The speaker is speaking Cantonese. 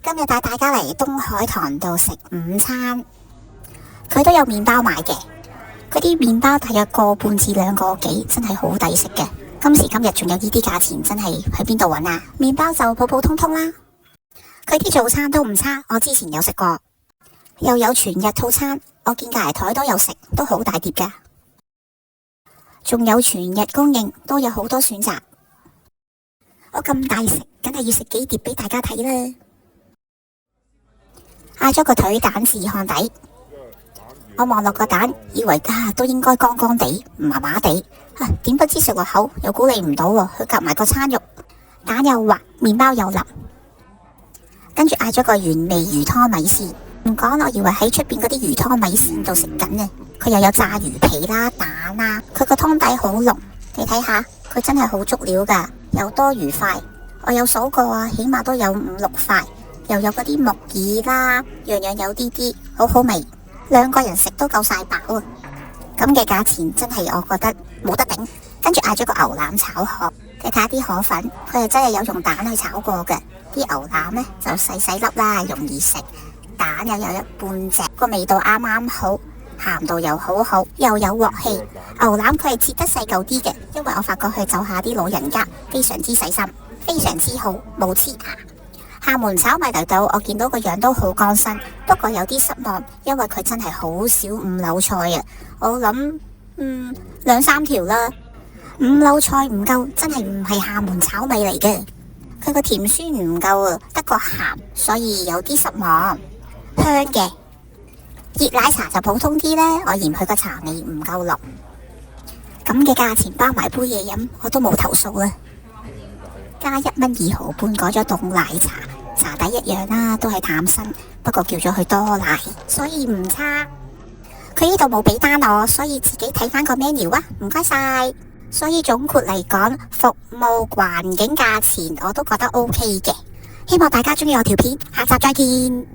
今日帶大家嚟東海堂度食午餐，佢都有麵包賣嘅，嗰啲麵包大約個半至2個幾，真係好抵食嘅。今時今日仲有呢啲價錢，真係去邊度揾啊？麵包就普普通通啦，佢啲早餐都唔差，我之前有食過，又有全日套餐，我見隔籬台都有食，都好大碟噶，仲有全日供應，都有好多選擇。我咁大食，梗係要食幾碟俾大家睇啦。嗌咗個腿蛋治烘底，我望落個蛋，以為都應該乾乾地，麻麻地，點不知食落口又估你唔到喎，佢夾埋個餐肉，蛋又滑，麵包又腍。跟住嗌咗個原味魚湯米線，唔講我以為喺出邊嗰啲魚湯米線度食緊呢。佢又有炸魚皮啦、蛋啦，佢個湯底好濃，你睇下，佢真係好足料噶，又多魚塊，我有數過啊，起碼都有5、6塊，又有嗰啲木耳啦，樣樣有啲啲，好好味，2個人食都夠晒飽啊！咁嘅價錢真係我覺得冇得頂。跟住嗌咗個牛腩炒河，你睇下啲河粉，佢係真係有用蛋去炒過嘅，啲牛腩呢就細細粒啦，容易食，蛋又有一半隻，個味道啱啱好，鹹度又好好，又有鑊氣。牛腩佢係切得細嚿啲嘅，因為我發覺佢就下啲老人家非常之細心，非常之好，冇黐牙。廈門炒米嚟到，我見到個樣都好乾身，不過有啲失望，因為佢真係好少5柳菜啊！我諗2、3條啦，5柳菜唔夠，真係唔係廈門炒米嚟嘅。佢個甜酸唔夠啊，得個鹹，所以有啲失望。香嘅熱奶茶就普通啲呢，我嫌佢個茶味唔夠濃。咁嘅價錢包埋杯嘢飲，我都冇投訴啊！加1蚊2毫半改咗凍奶茶，茶底一樣啦，都係淡身，不過叫咗佢多奶，所以唔差。佢呢度冇俾單我，所以自己睇翻個 menu 啊，唔該晒。所以總括嚟講，服務環境價錢我都覺得 OK 嘅。希望大家中意我條片，下集再見。